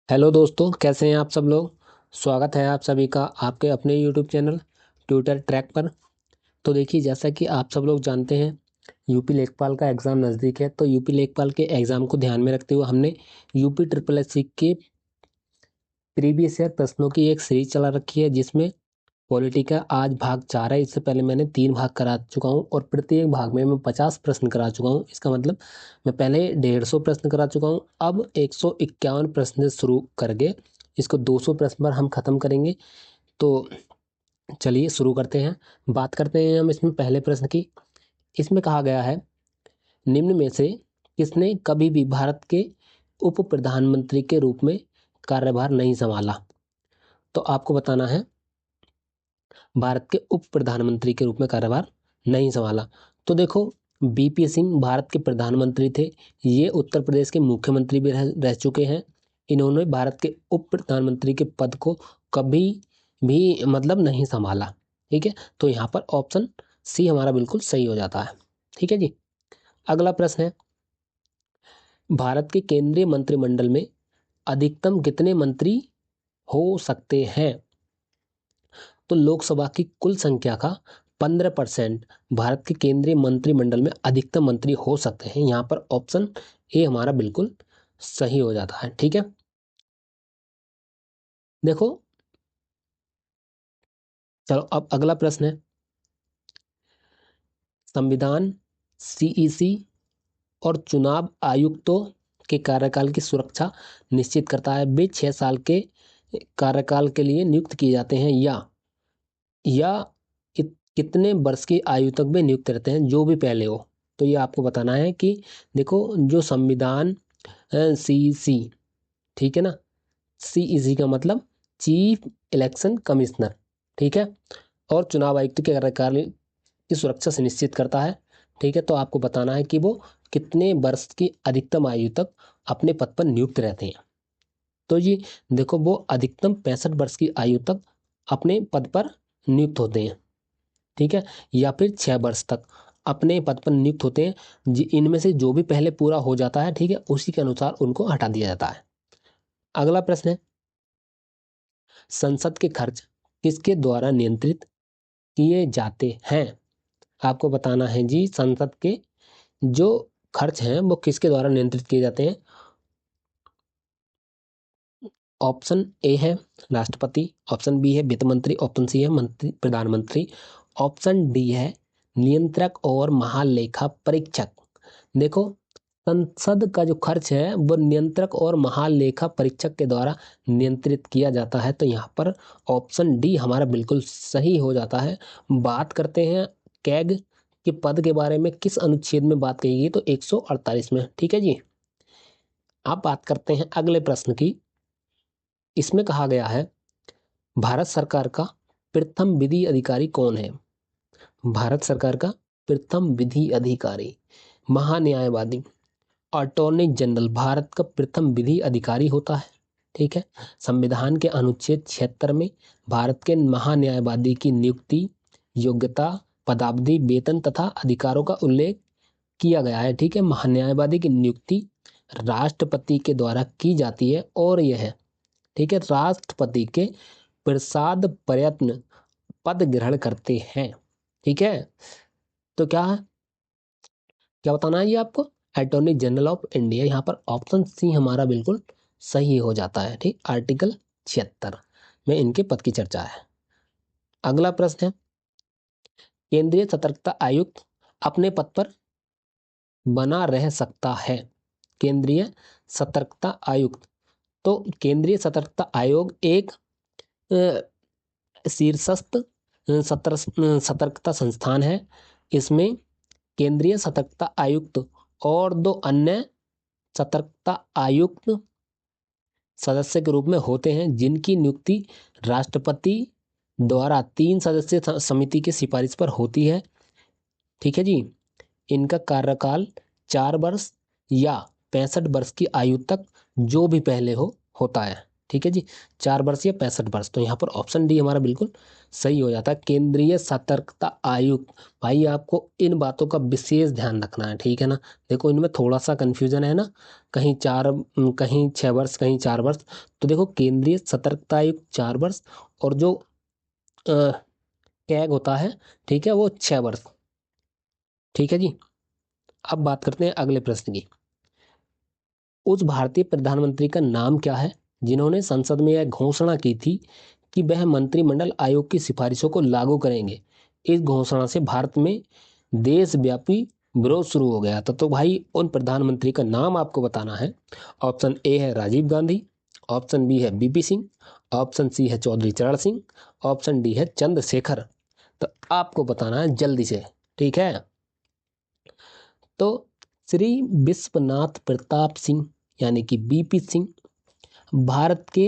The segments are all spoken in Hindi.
हेलो दोस्तों, कैसे हैं आप सब लोग। स्वागत है आप सभी का आपके अपने यूट्यूब चैनल ट्यूटर ट्रैक पर। तो देखिए, जैसा कि आप सब लोग जानते हैं, यूपी लेखपाल का एग्ज़ाम नज़दीक है। तो यूपी लेखपाल के एग्ज़ाम को ध्यान में रखते हुए हमने यूपी ट्रिपल एस सी के प्रीवियस ईयर प्रश्नों की एक सीरीज चला रखी है, जिसमें पॉलिटी का आज भाग 4 है। इससे पहले मैंने 3 भाग करा चुका हूँ और प्रत्येक भाग में मैं 50 प्रश्न करा चुका हूँ। इसका मतलब मैं पहले 150 प्रश्न करा चुका हूँ। अब 151 प्रश्न से शुरू करके इसको 200 प्रश्न पर हम खत्म करेंगे। तो चलिए शुरू करते हैं। बात करते हैं हम इसमें पहले प्रश्न की। इसमें कहा गया है, निम्न में से किसने कभी भी भारत के उप प्रधानमंत्री के रूप में कार्यभार नहीं संभाला। तो आपको बताना है, भारत के उप प्रधानमंत्री के रूप में कार्यभार नहीं संभाला। तो देखो, बीपी सिंह भारत के प्रधानमंत्री थे। ये उत्तर प्रदेश के मुख्यमंत्री भी रह चुके हैं। इन्होंने भारत के उप प्रधानमंत्री के पद को कभी भी मतलब नहीं संभाला। ठीक है, तो यहाँ पर ऑप्शन सी हमारा बिल्कुल सही हो जाता है। ठीक है जी। अगला प्रश्न है, भारत के केंद्रीय मंत्रिमंडल में अधिकतम कितने मंत्री हो सकते हैं। तो लोकसभा की कुल संख्या का 15% भारत के केंद्रीय मंत्रिमंडल में अधिकतम मंत्री हो सकते हैं। यहाँ पर ऑप्शन ए हमारा बिल्कुल सही हो जाता है। ठीक है, देखो, चलो अब अगला प्रश्न है, संविधान, सीईसी और चुनाव आयुक्तों के कार्यकाल की सुरक्षा निश्चित करता है। वे 6 साल के कार्यकाल के लिए नियुक्त किए जाते हैं या कितने वर्ष की आयु तक वे नियुक्त रहते हैं, जो भी पहले हो। तो ये आपको बताना है कि देखो, जो संविधान सीईसी, ठीक है ना, सीईसी का मतलब चीफ इलेक्शन कमिश्नर, ठीक है, और चुनाव आयुक्त के कार्यकाल की सुरक्षा सुनिश्चित करता है। ठीक है, तो आपको बताना है कि वो कितने वर्ष की अधिकतम आयु तक अपने पद पर नियुक्त रहते हैं। तो जी देखो, वो अधिकतम 65 वर्ष की आयु तक अपने पद पर नियुक्त होते हैं। ठीक है, या फिर 6 वर्ष तक अपने पद पर नियुक्त होते हैं। इनमें से जो भी पहले पूरा हो जाता है, ठीक है, उसी के अनुसार उनको हटा दिया जाता है। अगला प्रश्न है, संसद के खर्च किसके द्वारा नियंत्रित किए जाते हैं। आपको बताना है जी, संसद के जो खर्च हैं वो किसके द्वारा नियंत्रित किए जाते हैं। ऑप्शन ए है राष्ट्रपति, ऑप्शन बी है वित्त मंत्री, ऑप्शन सी है मंत्री प्रधानमंत्री, ऑप्शन डी है नियंत्रक और महालेखा परीक्षक। देखो, संसद का जो खर्च है वो नियंत्रक और महालेखा परीक्षक के द्वारा नियंत्रित किया जाता है। तो यहाँ पर ऑप्शन डी हमारा बिल्कुल सही हो जाता है। बात करते हैं कैग के पद के बारे में, किस अनुच्छेद में बात कही गई, तो 148 में। ठीक है जी। आप बात करते हैं अगले प्रश्न की। इसमें कहा गया है, भारत सरकार का प्रथम विधि अधिकारी कौन है। भारत सरकार का प्रथम विधि अधिकारी, महान्यायवादी, अटॉर्नी जनरल भारत का प्रथम विधि अधिकारी होता है। ठीक है, संविधान के अनुच्छेद 76 में भारत के महान्यायवादी की नियुक्ति, योग्यता, पदावधि, वेतन तथा अधिकारों का उल्लेख किया गया है। ठीक है, महान्यायवादी की नियुक्ति राष्ट्रपति के द्वारा की जाती है और यह, ठीक है, राष्ट्रपति के प्रसाद प्रयत्न पद ग्रहण करते हैं। ठीक है, तो क्या है, क्या बताना है ये आपको, अटॉर्नी जनरल ऑफ इंडिया। यहाँ पर ऑप्शन सी हमारा बिल्कुल सही हो जाता है। ठीक, आर्टिकल 76 में इनके पद की चर्चा है। अगला प्रश्न है, केंद्रीय सतर्कता आयुक्त अपने पद पर बना रह सकता है। केंद्रीय सतर्कता आयुक्त, तो केंद्रीय सतर्कता आयोग एक शीर्षस्थ सतर्कता संस्थान है। इसमें केंद्रीय सतर्कता आयुक्त और 2 अन्य सतर्कता आयुक्त सदस्य के रूप में होते हैं, जिनकी नियुक्ति राष्ट्रपति द्वारा 3 सदस्यीय समिति की सिफारिश पर होती है। ठीक है जी, इनका कार्यकाल 4 वर्ष या 65 वर्ष की आयु तक, जो भी पहले हो, होता है। ठीक है जी, 4 वर्ष या 65 वर्ष। तो यहाँ पर ऑप्शन डी हमारा बिल्कुल सही हो जाता है। केंद्रीय सतर्कता आयुक्त, भाई आपको इन बातों का विशेष ध्यान रखना है, ठीक है ना। देखो इनमें थोड़ा सा कन्फ्यूजन है ना, कहीं 6 वर्ष कहीं 4 वर्ष। तो देखो केंद्रीय सतर्कता आयुक्त 4 वर्ष, और जो कैग होता है, ठीक है, वो 6 वर्ष। ठीक है जी। अब बात करते हैं अगले प्रश्न की। उस भारतीय प्रधानमंत्री का नाम क्या है जिन्होंने संसद में यह घोषणा की थी कि वह मंत्रिमंडल आयोग की सिफारिशों को लागू करेंगे। इस घोषणा से भारत में देशव्यापी विरोध शुरू हो गया था। तो भाई उन प्रधानमंत्री का नाम आपको बताना है। ऑप्शन ए है राजीव गांधी, ऑप्शन बी है बीपी सिंह, ऑप्शन सी है चौधरी चरण सिंह, ऑप्शन डी है चंद्रशेखर। तो आपको बताना है जल्दी से, ठीक है। तो श्री विश्वनाथ प्रताप सिंह यानी कि बीपी सिंह भारत के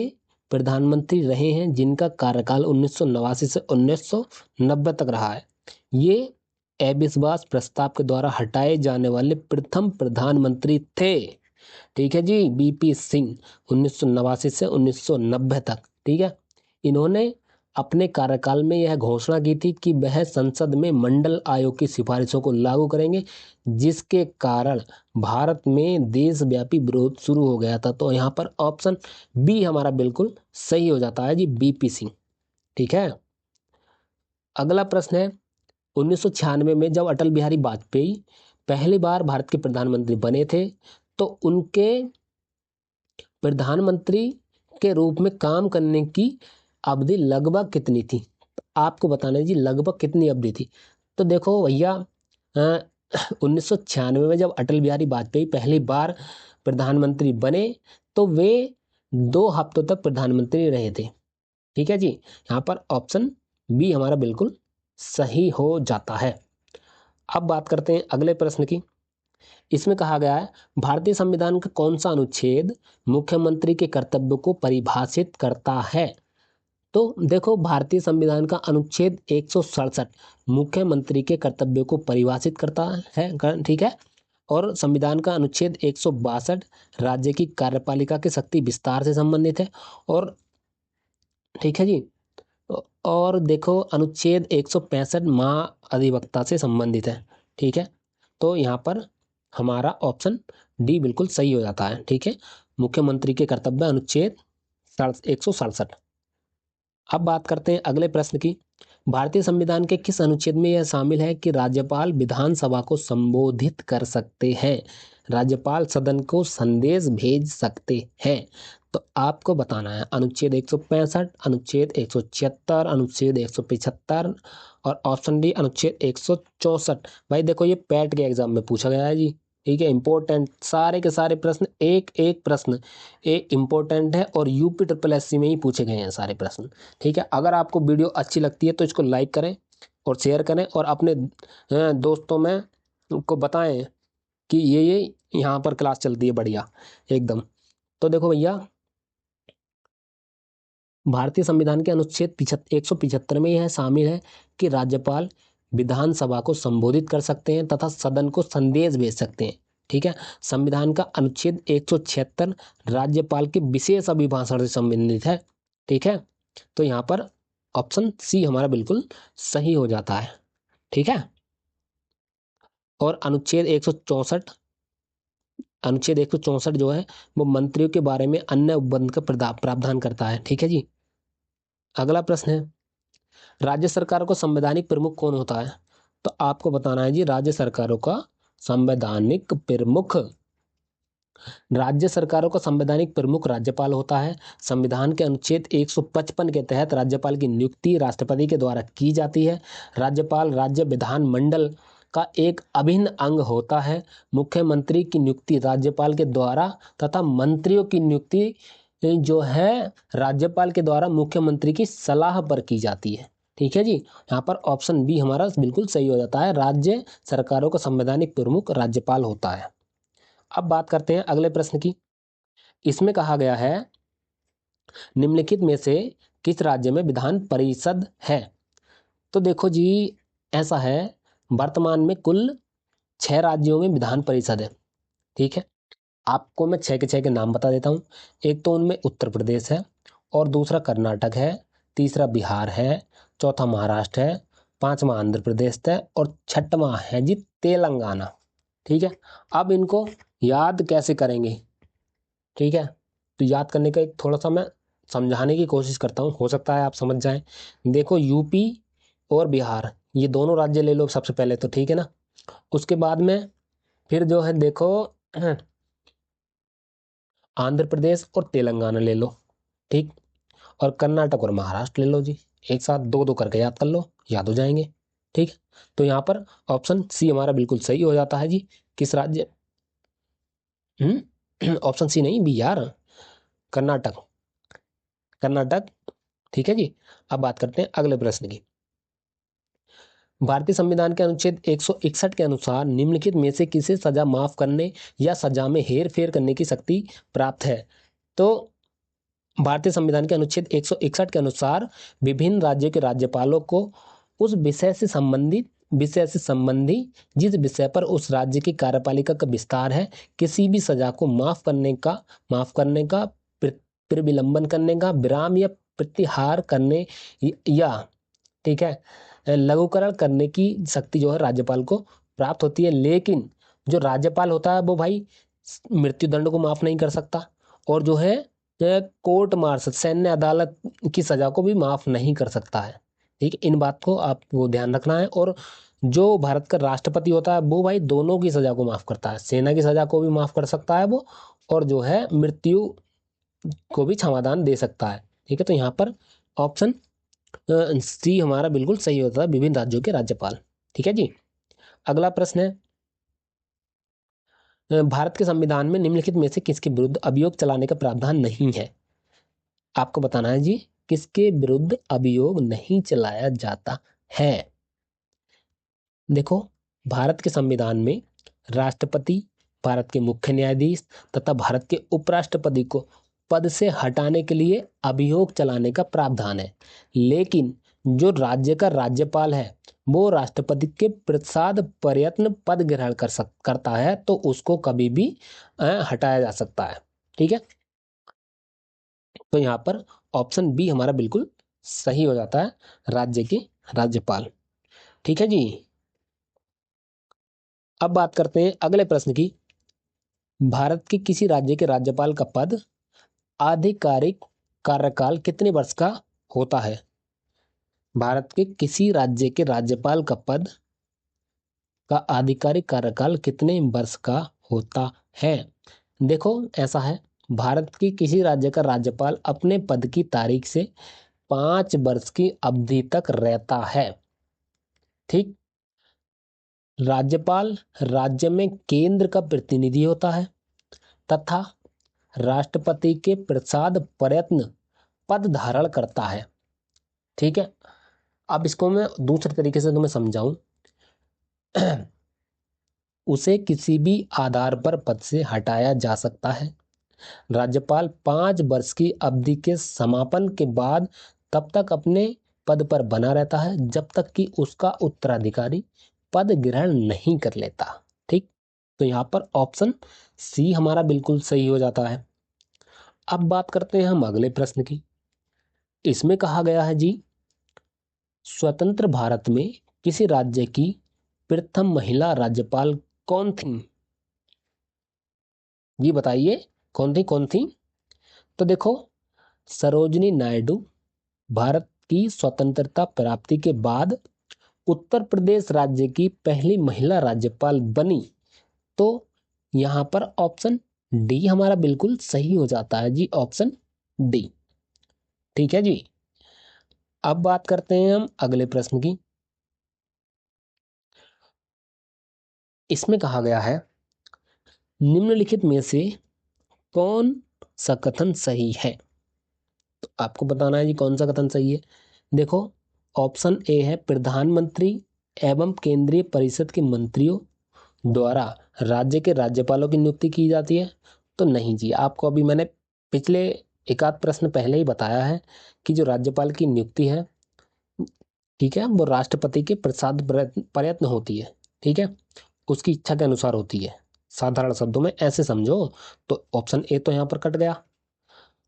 प्रधानमंत्री रहे हैं जिनका कार्यकाल 1989 से 1990 तक रहा है। ये अविश्वास प्रस्ताव के द्वारा हटाए जाने वाले प्रथम प्रधानमंत्री थे। ठीक है जी, बीपी सिंह 1989 से 1990 तक। ठीक है, इन्होंने अपने कार्यकाल में यह घोषणा की थी कि वह संसद में मंडल आयोग की सिफारिशों को लागू करेंगे, जिसके कारण भारत में देशव्यापी विरोध शुरू हो गया था। तो यहाँ पर ऑप्शन बी हमारा बिल्कुल सही हो जाता है जी, बीपी सिंह। ठीक है, अगला प्रश्न है 1996 में जब अटल बिहारी वाजपेयी पहली बार भारत के प्रधानमंत्री बने थे, तो उनके प्रधानमंत्री के रूप में काम करने की अवधि लगभग कितनी थी। आपको बताना है जी लगभग कितनी अवधि थी। तो देखो भैया 1996 में जब अटल बिहारी वाजपेयी पहली बार प्रधानमंत्री बने तो वे 2 हफ्तों तक प्रधानमंत्री रहे थे। ठीक है जी, यहाँ पर ऑप्शन बी हमारा बिल्कुल सही हो जाता है। अब बात करते हैं अगले प्रश्न की। इसमें कहा गया है भारतीय संविधान का कौन सा अनुच्छेद मुख्यमंत्री के कर्तव्य को परिभाषित करता है। तो देखो भारतीय संविधान का अनुच्छेद 167 मुख्यमंत्री के कर्तव्य को परिभाषित करता है, ठीक है। और संविधान का अनुच्छेद 162 राज्य की कार्यपालिका की शक्ति विस्तार से संबंधित है। और ठीक है जी, और देखो अनुच्छेद 165 महाअधिवक्ता से संबंधित है। ठीक है, तो यहाँ पर हमारा ऑप्शन डी बिल्कुल सही हो जाता है। ठीक है, मुख्यमंत्री के कर्तव्य अनुच्छेद 167। अब बात करते हैं अगले प्रश्न की। भारतीय संविधान के किस अनुच्छेद में यह शामिल है कि राज्यपाल विधानसभा को संबोधित कर सकते हैं, राज्यपाल सदन को संदेश भेज सकते हैं। तो आपको बताना है अनुच्छेद 165, अनुच्छेद 176, अनुच्छेद 175 और ऑप्शन डी अनुच्छेद 164। भाई देखो ये पैट के एग्जाम में पूछा गया है जी। ठीक है, इंपॉर्टेंट सारे के सारे प्रश्न, एक एक प्रश्न एक इंपॉर्टेंट है और यूपी ट्रिपल एससी में ही पूछे गए हैं सारे प्रश्न। ठीक है, अगर आपको वीडियो अच्छी लगती है तो इसको लाइक करें और शेयर करें और अपने दोस्तों में को बताएं कि ये यहाँ पर क्लास चलती है बढ़िया एकदम। तो देखो भैया भारतीय संविधान के अनुच्छेद 175 में यह शामिल है कि राज्यपाल विधानसभा को संबोधित कर सकते हैं तथा सदन को संदेश भेज सकते हैं। ठीक है, संविधान का अनुच्छेद 176 राज्यपाल के विशेष अभिभाषण से संबंधित है। ठीक है, तो यहाँ पर ऑप्शन सी हमारा बिल्कुल सही हो जाता है। ठीक है, और अनुच्छेद 164 जो है वो मंत्रियों के बारे में अन्य उपबंध का प्रावधान करता है। ठीक है जी, अगला प्रश्न है राज्य सरकार को संवैधानिक प्रमुख कौन होता है। तो आपको बताना है जी राज्य सरकारों का संवैधानिक प्रमुख राज्यपाल होता है। संविधान के अनुच्छेद 155 के तहत राज्यपाल की नियुक्ति राष्ट्रपति के द्वारा की जाती है। राज्यपाल राज्य विधानमंडल का एक अभिन्न अंग होता है। मुख्यमंत्री की नियुक्ति राज्यपाल के द्वारा तथा मंत्रियों की नियुक्ति जो है राज्यपाल के द्वारा मुख्यमंत्री की सलाह पर की जाती है। ठीक है जी, यहाँ पर ऑप्शन बी हमारा बिल्कुल सही हो जाता है, राज्य सरकारों का संवैधानिक प्रमुख राज्यपाल होता है। अब बात करते हैं अगले प्रश्न की। इसमें कहा गया है निम्नलिखित में से किस राज्य में विधान परिषद है। तो देखो जी ऐसा है वर्तमान में कुल 6 राज्यों में विधान परिषद है। ठीक है, आपको मैं 6 के 6 के नाम बता देता हूँ। एक तो उनमें उत्तर प्रदेश है, और दूसरा कर्नाटक है, तीसरा बिहार है, चौथा महाराष्ट्र है, पांचवा आंध्र प्रदेश है, और छठवां है जी तेलंगाना। ठीक है, अब इनको याद कैसे करेंगे? ठीक है, तो याद करने का एक थोड़ा सा मैं समझाने की कोशिश करता हूँ, हो सकता है आप समझ जाएं। देखो, यूपी और बिहार ये दोनों राज्य ले लो सबसे पहले तो, ठीक है ना। उसके बाद में फिर जो है देखो आंध्र प्रदेश और तेलंगाना ले लो, ठीक। और कर्नाटक और महाराष्ट्र ले लो जी, एक साथ दो दो करके याद कर लो, याद हो जाएंगे। ठीक है, तो यहाँ पर ऑप्शन सी हमारा बिल्कुल सही हो जाता है जी। किस राज्य, ऑप्शन सी नहीं बी यार, कर्नाटक, कर्नाटक। ठीक है जी। अब बात करते हैं अगले प्रश्न की। भारतीय संविधान के अनुच्छेद 161 के अनुसार निम्नलिखित में से किसे सजा माफ करने या सजा में हेर फेर करने की शक्ति प्राप्त है? तो भारतीय संविधान के अनुच्छेद 161 के अनुसार विभिन्न राज्यों के राज्यपालों को उस विषय से संबंधी जिस विषय पर उस राज्य की कार्यपालिका का विस्तार है, किसी भी सजा को माफ करने का फिर विलंबन करने का, विराम या प्रत्याहार करने या, ठीक है, लघुकरण करने की शक्ति जो है राज्यपाल को प्राप्त होती है। लेकिन जो राज्यपाल होता है वो भाई मृत्यु दंड को माफ नहीं कर सकता, और जो है कोर्ट मार्शल सैन्य अदालत की सजा को भी माफ नहीं कर सकता है। ठीक है, इन बात को आपको ध्यान रखना है। और जो भारत का राष्ट्रपति होता है वो भाई दोनों की सजा को माफ करता है, सेना की सजा को भी माफ कर सकता है वो, और जो है मृत्यु को भी क्षमादान दे सकता है। ठीक है, तो यहाँ पर ऑप्शन सी हमारा बिल्कुल सही होता है, विभिन्न राज्यों के राज्यपाल। ठीक है जी। अगला प्रश्न है, भारत के संविधान में निम्नलिखित में से किसके विरुद्ध अभियोग चलाने का प्रावधान नहीं है? आपको बताना है जी, किसके विरुद्ध अभियोग नहीं चलाया जाता है। देखो, भारत के संविधान में राष्ट्रपति, भारत के मुख्य न्यायाधीश तथा भारत के उपराष्ट्रपति को पद से हटाने के लिए अभियोग चलाने का प्रावधान है। लेकिन जो राज्य का राज्यपाल है वो राष्ट्रपति के प्रसाद प्रयत्न पद ग्रहण करता है, तो उसको कभी भी हटाया जा सकता है। ठीक है, तो यहाँ पर ऑप्शन बी हमारा बिल्कुल सही हो जाता है, राज्य के राज्यपाल। ठीक है जी। अब बात करते हैं अगले प्रश्न की। भारत के किसी राज्य के राज्यपाल का पद आधिकारिक कार्यकाल कितने वर्ष का होता है? भारत के किसी राज्य के राज्यपाल का पद का आधिकारिक कार्यकाल कितने वर्ष का होता है? देखो, ऐसा है, भारत की किसी राज्य का राज्यपाल अपने पद की तारीख से 5 वर्ष की अवधि तक रहता है। ठीक, राज्यपाल राज्य में केंद्र का प्रतिनिधि होता है तथा राष्ट्रपति के प्रसाद प्रयत्न पद धारण करता है। ठीक है, अब इसको मैं दूसरे तरीके से तुम्हें समझाऊं। उसे किसी भी आधार पर पद से हटाया जा सकता है। राज्यपाल 5 वर्ष की अवधि के समापन के बाद तब तक अपने पद पर बना रहता है जब तक कि उसका उत्तराधिकारी पद ग्रहण नहीं कर लेता। ठीक, तो यहाँ पर ऑप्शन सी हमारा बिल्कुल सही हो जाता है। अब बात करते हैं हम अगले प्रश्न की। इसमें कहा गया है जी, स्वतंत्र भारत में किसी राज्य की प्रथम महिला राज्यपाल कौन थी? जी बताइए, कौन थी कौन थी? तो देखो, सरोजिनी नायडू भारत की स्वतंत्रता प्राप्ति के बाद उत्तर प्रदेश राज्य की पहली महिला राज्यपाल बनी। तो यहाँ पर ऑप्शन डी हमारा बिल्कुल सही हो जाता है जी, ऑप्शन डी। ठीक है जी। अब बात करते हैं हम अगले प्रश्न की। इसमें कहा गया है, निम्नलिखित में से कौन सा कथन सही है? तो आपको बताना है जी कौन सा कथन सही है। देखो, ऑप्शन ए है, प्रधानमंत्री एवं केंद्रीय परिषद के मंत्रियों द्वारा राज्य के राज्यपालों की नियुक्ति की जाती है। तो नहीं जी, आपको अभी मैंने पिछले एक आध प्रश्न पहले ही बताया है कि जो राज्यपाल की नियुक्ति है, ठीक है, वो राष्ट्रपति के प्रसाद प्रयत्न होती है। ठीक है, उसकी इच्छा के अनुसार होती है। साधारण शब्दों में ऐसे समझो। तो ऑप्शन ए तो यहाँ पर कट गया।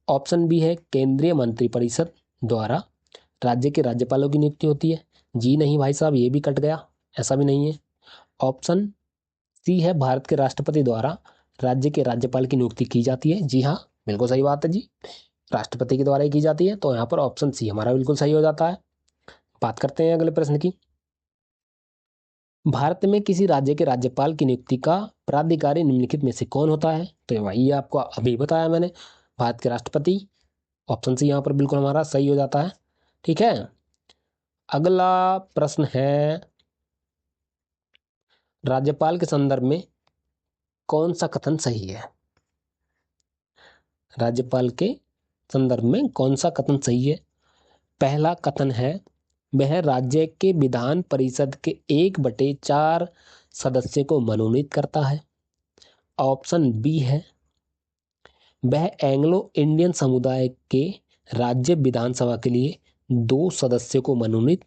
ऑप्शन बी है केंद्रीय मंत्रिपरिषद द्वारा राज्य के राज्यपालों की नियुक्ति होती है। जी नहीं भाई साहब, ये भी कट गया, ऐसा भी नहीं है। ऑप्शन सी है भारत के राष्ट्रपति द्वारा राज्य के राज्यपाल की नियुक्ति की जाती है। जी हाँ, बिल्कुल सही बात है जी, राष्ट्रपति के द्वारा ही की जाती है। तो यहाँ पर ऑप्शन सी हमारा बिल्कुल सही हो जाता है। बात करते हैं अगले प्रश्न की। भारत में किसी राज्य के राज्यपाल की नियुक्ति का प्राधिकारी निम्नलिखित में से कौन होता है? तो वही आपको अभी बताया मैंने, भारत के राष्ट्रपति। ऑप्शन सी यहाँ पर बिल्कुल हमारा सही हो जाता है। ठीक है, अगला प्रश्न है, राज्यपाल के संदर्भ में कौन सा कथन सही है? राज्यपाल के संदर्भ में कौन सा कथन सही है? पहला कथन है, वह राज्य के विधान परिषद के 1/4 सदस्य को मनोनीत करता है। ऑप्शन बी है, वह एंग्लो इंडियन समुदाय के राज्य विधानसभा के लिए 2 सदस्यों को मनोनीत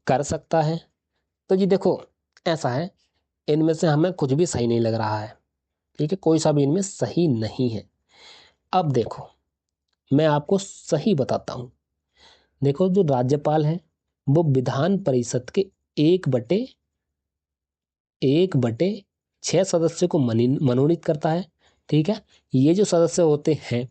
कर सकता है। तो जी देखो, ऐसा है, इनमें से हमें कुछ भी सही नहीं लग रहा है। ठीक है, कोई सा भी इनमें सही नहीं है। अब देखो, मैं आपको सही बताता हूं। देखो, जो राज्यपाल है वो विधान परिषद के 1/6 सदस्यों को मनोनीत करता है। ठीक है, ये जो सदस्य होते हैं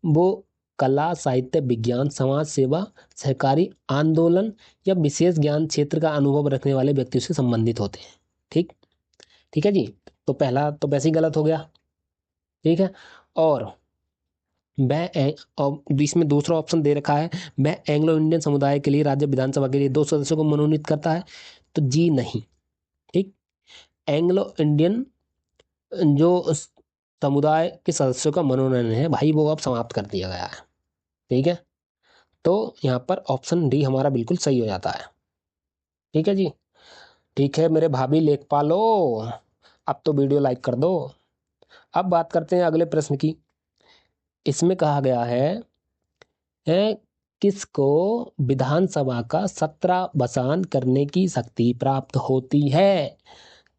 वो कला, साहित्य, विज्ञान, समाज सेवा, सहकारी आंदोलन या विशेष ज्ञान क्षेत्र का अनुभव रखने वाले व्यक्तियों से संबंधित होते हैं। ठीक ठीक है जी, तो पहला तो वैसे ही गलत हो गया। ठीक है, और और इसमें दूसरा ऑप्शन दे रखा है, वह एंग्लो इंडियन समुदाय के लिए राज्य विधानसभा के लिए 2 सदस्यों को मनोनीत करता है। तो जी नहीं। ठीक, एंग्लो इंडियन जो समुदाय के सदस्यों का मनोनयन है भाई, वो अब समाप्त कर दिया गया है। ठीक है, तो यहाँ पर ऑप्शन डी हमारा बिल्कुल सही हो जाता है। ठीक है जी, ठीक है मेरे भाभी लेखपालो, अब तो वीडियो लाइक कर दो। अब बात करते हैं अगले प्रश्न की। इसमें कहा गया है किसको विधानसभा का सत्रावसान करने की शक्ति प्राप्त होती है?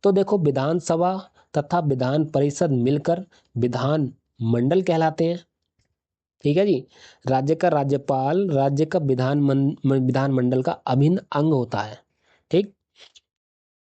तो देखो, विधानसभा तथा विधान परिषद मिलकर विधान मंडल कहलाते हैं। ठीक है जी, राज्य का राज्यपाल राज्य का विधानमंडल का अभिन्न अंग होता है। ठीक,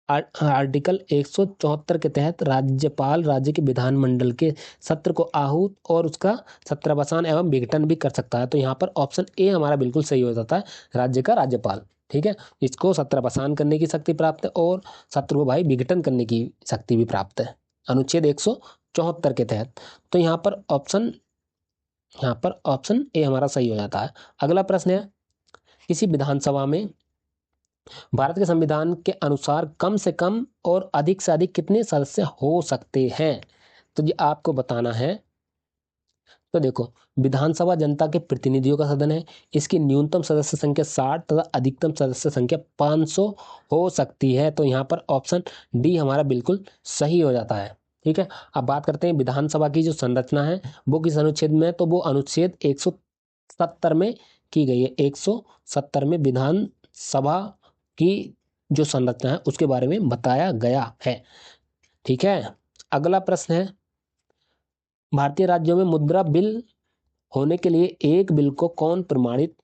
आर्टिकल 174 के तहत राज्यपाल राज्य के विधानमंडल के सत्र को आहूत और उसका सत्रावसान एवं विघटन भी कर सकता है। तो यहाँ पर ऑप्शन ए हमारा बिल्कुल सही हो जाता है, राज्य का राज्यपाल। ठीक है, इसको सत्रावसान करने की शक्ति प्राप्त है और सत्र को भाई विघटन करने की शक्ति भी प्राप्त है अनुच्छेद 174 के तहत। तो यहाँ पर ऑप्शन ए हमारा सही हो जाता है। अगला प्रश्न है, किसी विधानसभा में भारत के संविधान के अनुसार कम से कम और अधिक से अधिक कितने सदस्य हो सकते हैं? तो ये आपको बताना है। तो देखो, विधानसभा जनता के प्रतिनिधियों का सदन है, इसकी न्यूनतम सदस्य संख्या 60 तथा अधिकतम सदस्य संख्या 500 हो सकती है। तो यहाँ पर ऑप्शन डी हमारा बिल्कुल सही हो जाता है। ठीक है, अब बात करते हैं विधानसभा की जो संरचना है वो किस अनुच्छेद में है? तो वो अनुच्छेद 170 में की गई है। 170 में विधानसभा की जो संरचना है उसके बारे में बताया गया है। ठीक है, अगला प्रश्न है, भारतीय राज्यों में मुद्रा बिल होने के लिए एक बिल को कौन प्रमाणित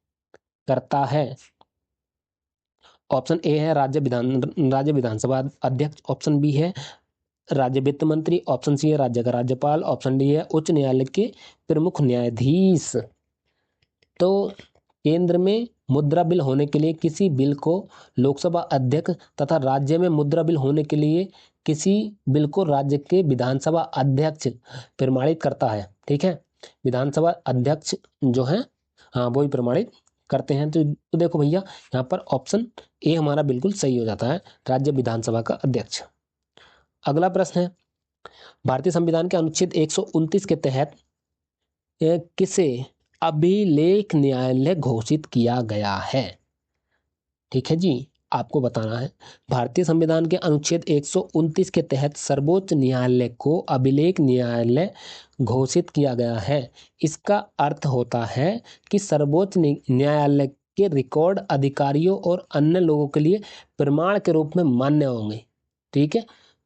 करता है? ऑप्शन ए है राज्य विधानसभा अध्यक्ष। ऑप्शन बी है राज्य वित्त मंत्री। ऑप्शन सी है राज्य का राज्यपाल। ऑप्शन डी है उच्च न्यायालय के प्रमुख न्यायाधीश। तो केंद्र में मुद्रा बिल होने के लिए किसी बिल को लोकसभा अध्यक्ष तथा राज्य में मुद्रा बिल होने के लिए किसी बिल को राज्य के विधानसभा अध्यक्ष प्रमाणित करता है। ठीक है, विधानसभा अध्यक्ष जो है, हाँ, वो ही प्रमाणित करते हैं। तो देखो भैया, यहाँ पर ऑप्शन ए हमारा बिल्कुल सही हो जाता है, राज्य विधानसभा का अध्यक्ष। अगला प्रश्न है, भारतीय संविधान के अनुच्छेद 129 के तहत किसे अभिलेख न्यायालय घोषित किया गया है? ठीक है जी, आपको बताना है, भारतीय संविधान के अनुच्छेद 129 के तहत सर्वोच्च न्यायालय को अभिलेख न्यायालय घोषित किया गया है। इसका अर्थ होता है कि सर्वोच्च न्यायालय के रिकॉर्ड अधिकारियों और अन्य लोगों के लिए प्रमाण के रूप में मान्य होंगे। ठीक है,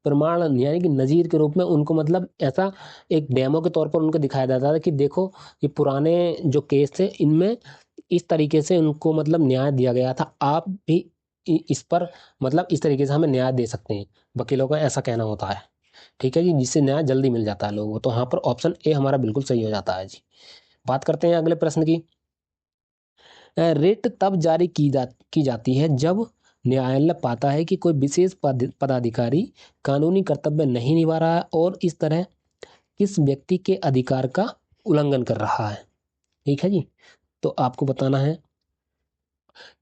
प्रमाण यानी कि नज़ीर के रूप में उनको मतलब ऐसा एक डेमो के तौर पर उनको दिखाया जाता था कि देखो ये पुराने जो केस थे इनमें इस तरीके से उनको मतलब न्याय दिया गया था, आप भी इस पर मतलब इस तरीके से हमें न्याय दे सकते हैं। वकीलों का ऐसा कहना होता है, ठीक है जी, जिससे न्याय जल्दी मिल जाता है लोगों को। तो यहाँ पर ऑप्शन ए हमारा बिल्कुल सही हो जाता है जी। बात करते हैं अगले प्रश्न की। रिट तब जारी की जाती है जब न्यायालय पाता है कि कोई विशेष पदाधिकारी कानूनी कर्तव्य नहीं निभा रहा है और इस तरह किस व्यक्ति के अधिकार का उल्लंघन कर रहा है। ठीक है जी, तो आपको बताना है।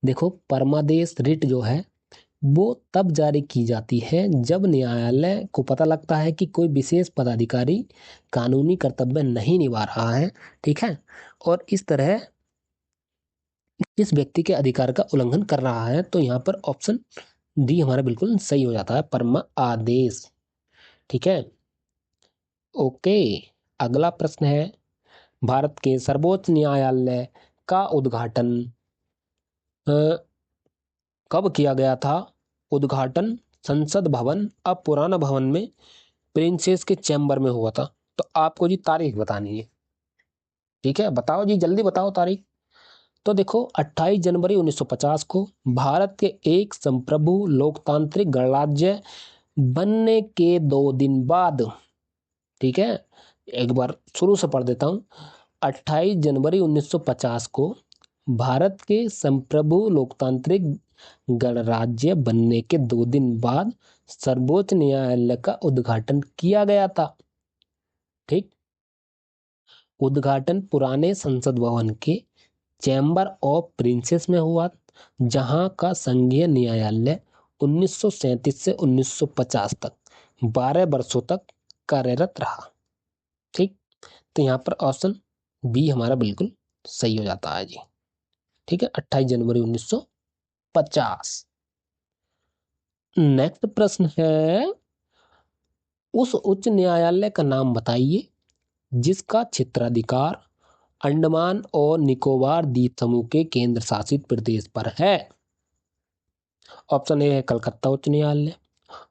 देखो परमादेश रिट जो है वो तब जारी की जाती है जब न्यायालय को पता लगता है कि कोई विशेष पदाधिकारी कानूनी कर्तव्य नहीं निभा रहा है, ठीक है, और इस तरह किस व्यक्ति के अधिकार का उल्लंघन कर रहा है। तो यहाँ पर ऑप्शन डी हमारा बिल्कुल सही हो जाता है, परमा आदेश। ठीक है, ओके। अगला प्रश्न है, भारत के सर्वोच्च न्यायालय का उद्घाटन कब किया गया था? उद्घाटन संसद भवन अब पुराना भवन में प्रिंसेस के चैम्बर में हुआ था। तो आपको जी तारीख बतानी है, ठीक है, बताओ जी, जल्दी बताओ तारीख। तो देखो 28 जनवरी 1950 को भारत के एक संप्रभु लोकतांत्रिक गणराज्य बनने के 2 दिन बाद, ठीक है, एक बार शुरू से पढ़ देता हूँ। 28 जनवरी 1950 को भारत के संप्रभु लोकतांत्रिक गणराज्य बनने के 2 दिन बाद सर्वोच्च न्यायालय का उद्घाटन किया गया था। ठीक, उद्घाटन पुराने संसद भवन के चैम्बर ऑफ प्रिंसेस में हुआ, जहां का संघीय न्यायालय 1937 से 1950 तक 12 वर्षों तक कार्यरत रहा। ठीक, तो यहाँ पर ऑप्शन बी हमारा बिल्कुल सही हो जाता है जी। ठीक है, 28 जनवरी 1950। नेक्स्ट प्रश्न है, उस उच्च न्यायालय का नाम बताइए जिसका क्षेत्राधिकार अंडमान और निकोबार द्वीप समूह के केंद्र शासित प्रदेश पर है। ऑप्शन ए है कलकत्ता उच्च न्यायालय,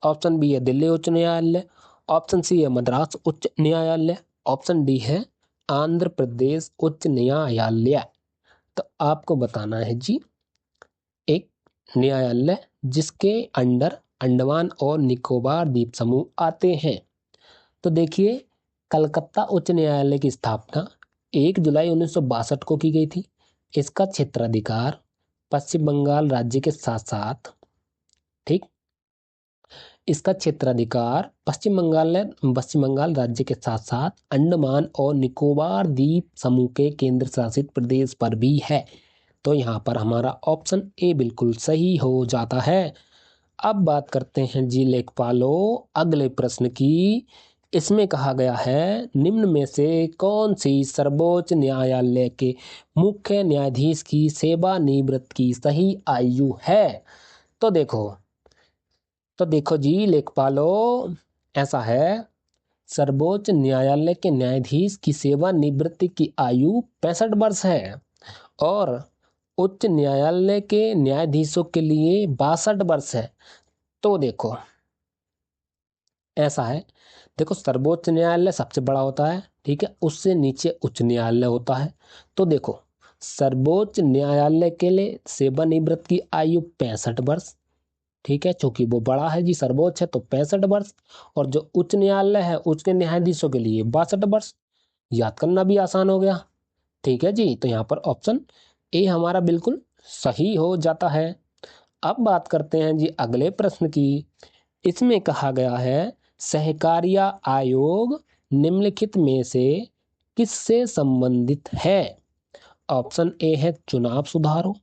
ऑप्शन बी है दिल्ली उच्च न्यायालय, ऑप्शन सी है मद्रास उच्च न्यायालय, ऑप्शन डी है आंध्र प्रदेश उच्च न्यायालय। तो आपको बताना है जी एक न्यायालय जिसके अंडर अंडमान और निकोबार द्वीप समूह आते हैं। तो देखिए कलकत्ता उच्च न्यायालय की स्थापना 1 जुलाई 1962 को की गई थी। इसका क्षेत्राधिकार पश्चिम बंगाल राज्य के साथ साथ, ठीक, इसका क्षेत्राधिकार पश्चिम बंगाल राज्य के साथ साथ अंडमान और निकोबार द्वीप समूह के केंद्र शासित प्रदेश पर भी है। तो यहाँ पर हमारा ऑप्शन ए बिल्कुल सही हो जाता है। अब बात करते हैं जी लेखपालों अगले प्रश्न की। इसमें कहा गया है निम्न में से कौन सी सर्वोच्च न्यायालय के मुख्य न्यायाधीश की सेवानिवृत्त की सही आयु है? तो देखो जी लेखपालों, ऐसा है सर्वोच्च न्यायालय के न्यायाधीश की सेवानिवृत्ति की आयु 65 वर्ष है और उच्च न्यायालय के न्यायाधीशों के लिए 62 वर्ष है। तो देखो ऐसा है, देखो सर्वोच्च न्यायालय सबसे बड़ा होता है, ठीक है, उससे नीचे उच्च न्यायालय होता है। तो देखो सर्वोच्च न्यायालय के लिए सेवानिवृत्त की आयु 65 वर्ष, ठीक है, चूंकि वो बड़ा है जी, सर्वोच्च है तो 65 वर्ष, और जो उच्च न्यायालय है उसके न्यायाधीशों के लिए 62 वर्ष। याद करना भी आसान हो गया। ठीक है जी, तो यहाँ पर ऑप्शन ए हमारा बिल्कुल सही हो जाता है। अब बात करते हैं जी अगले प्रश्न की। इसमें कहा गया है सहकारिता आयोग निम्नलिखित में से किससे संबंधित है? ऑप्शन ए है चुनाव सुधारों,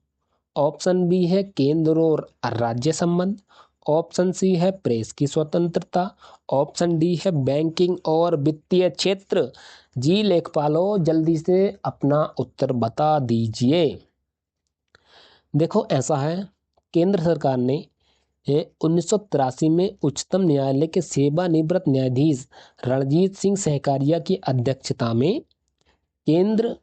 ऑप्शन बी है केंद्र और राज्य संबंध, ऑप्शन सी है प्रेस की स्वतंत्रता, ऑप्शन डी है बैंकिंग और वित्तीय क्षेत्र। जी लेखपालों जल्दी से अपना उत्तर बता दीजिए। देखो ऐसा है, केंद्र सरकार ने 1983 में उच्चतम न्यायालय के सेवानिवृत्त न्यायाधीश रणजीत सिंह सहकारिया की अध्यक्षता में केंद्र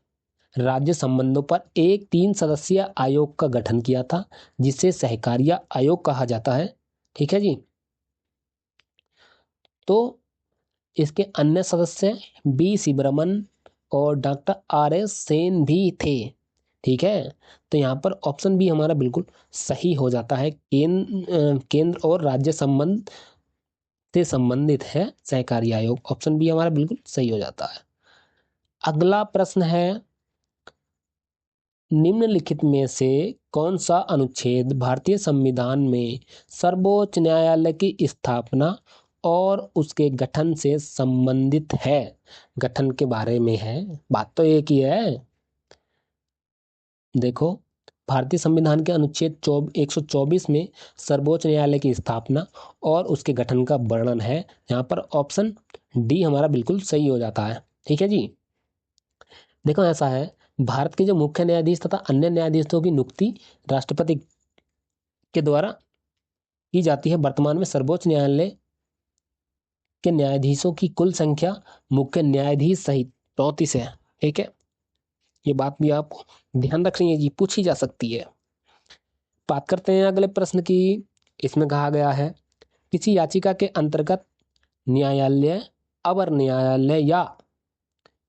राज्य संबंधों पर एक 3 सदस्यीय आयोग का गठन किया था, जिसे सहकारिता आयोग कहा जाता है। ठीक है जी, तो इसके अन्य सदस्य बी शिवरमन और डॉक्टर आर एस सेन भी थे। ठीक है, तो यहाँ पर ऑप्शन बी हमारा बिल्कुल सही हो जाता है। केंद्र और राज्य संबंध से संबंधित है सहकारी आयोग, ऑप्शन बी हमारा बिल्कुल सही हो जाता है। अगला प्रश्न है, निम्नलिखित में से कौन सा अनुच्छेद भारतीय संविधान में सर्वोच्च न्यायालय की स्थापना और उसके गठन से संबंधित है? गठन के बारे में है, बात तो एक ही है। देखो, भारतीय संविधान के अनुच्छेद 124 में सर्वोच्च न्यायालय की स्थापना और उसके गठन का वर्णन है। यहाँ पर ऑप्शन डी हमारा बिल्कुल सही हो जाता है। ठीक है जी। देखो ऐसा है, भारत के जो मुख्य न्यायाधीश तथा अन्य न्यायाधीशों की नियुक्ति राष्ट्रपति के द्वारा की जाती है। वर्तमान में सर्वोच्च न्यायालय के न्यायाधीशों की कुल संख्या मुख्य न्यायाधीश सहित 34 है। ठीक है, ये बात भी आपको ध्यान रखनी है जी, पूछी जा सकती है। बात करते हैं अगले प्रश्न की। इसमें कहा गया है, किसी याचिका के अंतर्गत न्यायालय, अवर न्यायालय या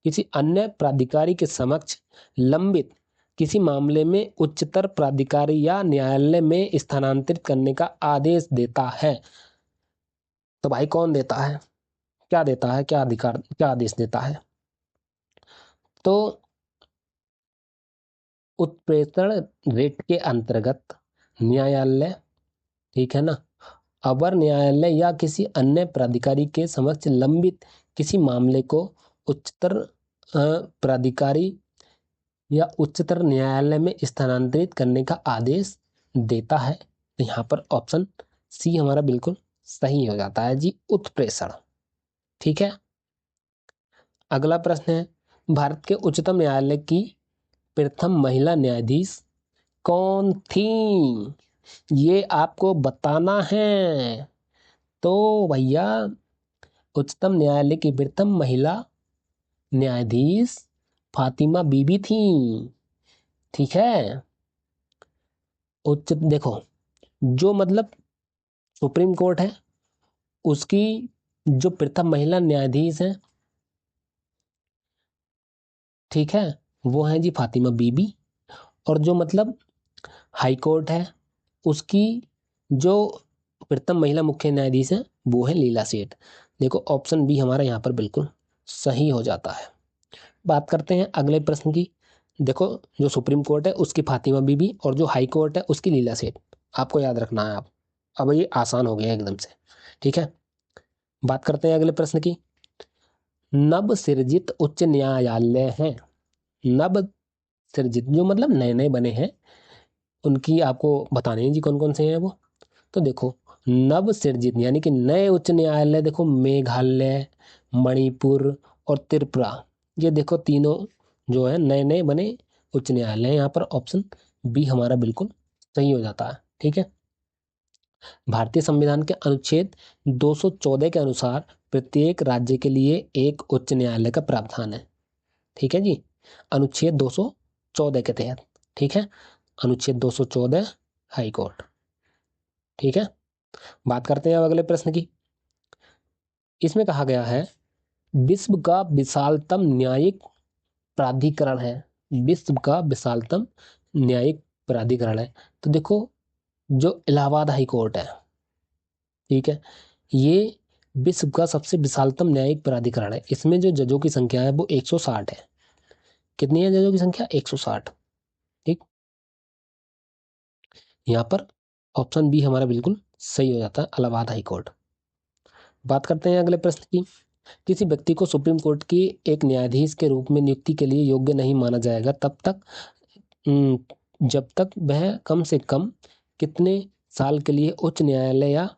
किसी अन्य प्राधिकारी के समक्ष लंबित किसी मामले में उच्चतर प्राधिकारी या न्यायालय में स्थानांतरित करने का आदेश देता है। तो भाई कौन देता है, क्या देता है, क्या अधिकार, क्या आदेश देता है? तो उत्प्रेषण रेट के अंतर्गत न्यायालय, ठीक है ना, अवर न्यायालय या किसी अन्य प्राधिकारी के समक्ष लंबित किसी मामले को उच्चतर प्राधिकारी या उच्चतर न्यायालय में स्थानांतरित करने का आदेश देता है। तो यहाँ पर ऑप्शन सी हमारा बिल्कुल सही हो जाता है जी, उत्प्रेषण। ठीक है, अगला प्रश्न है, भारत के उच्चतम न्यायालय की प्रथम महिला न्यायाधीश कौन थी? ये आपको बताना है। तो भैया, उच्चतम न्यायालय की प्रथम महिला न्यायाधीश फातिमा बीबी थी। ठीक है, उच्च देखो, जो मतलब सुप्रीम कोर्ट है उसकी जो प्रथम महिला न्यायाधीश है, ठीक है, वो है जी फातिमा बीबी। और जो मतलब हाई कोर्ट है उसकी जो प्रथम महिला मुख्य न्यायाधीश है वो है लीला सेठ। देखो ऑप्शन बी हमारा यहाँ पर बिल्कुल सही हो जाता है। बात करते हैं अगले प्रश्न की। देखो, जो सुप्रीम कोर्ट है उसकी फातिमा बीबी और जो हाई कोर्ट है उसकी लीला सेठ, आपको याद रखना है। आप अब ये आसान हो गया एकदम से। ठीक है, बात करते हैं अगले प्रश्न की। नव सृजित उच्च न्यायालय है, नव सृजित जो मतलब नए नए बने हैं, उनकी आपको बताने हैं जी कौन कौन से हैं वो। तो देखो, नव सृजित यानी कि नए उच्च न्यायालय, देखो मेघालय, मणिपुर और त्रिपुरा, ये देखो तीनों जो है नए नए बने उच्च न्यायालय। यहाँ पर ऑप्शन बी हमारा बिल्कुल सही हो जाता है। ठीक है, भारतीय संविधान के अनुच्छेद 214 के अनुसार प्रत्येक राज्य के लिए एक उच्च न्यायालय का प्रावधान है। ठीक है जी, अनुच्छेद 214 के तहत। ठीक है, अनुच्छेद 214 हाई कोर्ट। ठीक है, बात करते हैं अब अगले प्रश्न की। इसमें कहा गया है, विश्व का विशालतम न्यायिक प्राधिकरण है, विश्व का विशालतम न्यायिक प्राधिकरण है। तो देखो, जो इलाहाबाद हाई कोर्ट है, ठीक है, ये विश्व का सबसे विशालतम न्यायिक प्राधिकरण है। इसमें जो जजों की संख्या है वो 160 है। कितनी है जजों की संख्या? 160। ठीक, यहाँ पर ऑप्शन बी हमारा बिल्कुल सही हो जाता है, इलाहाबाद हाई कोर्ट। बात करते हैं अगले प्रश्न की। किसी व्यक्ति को सुप्रीम कोर्ट की एक न्यायाधीश के रूप में नियुक्ति के लिए योग्य नहीं माना जाएगा तब तक जब तक वह कम से कम कितने साल के लिए उच्च न्यायालय या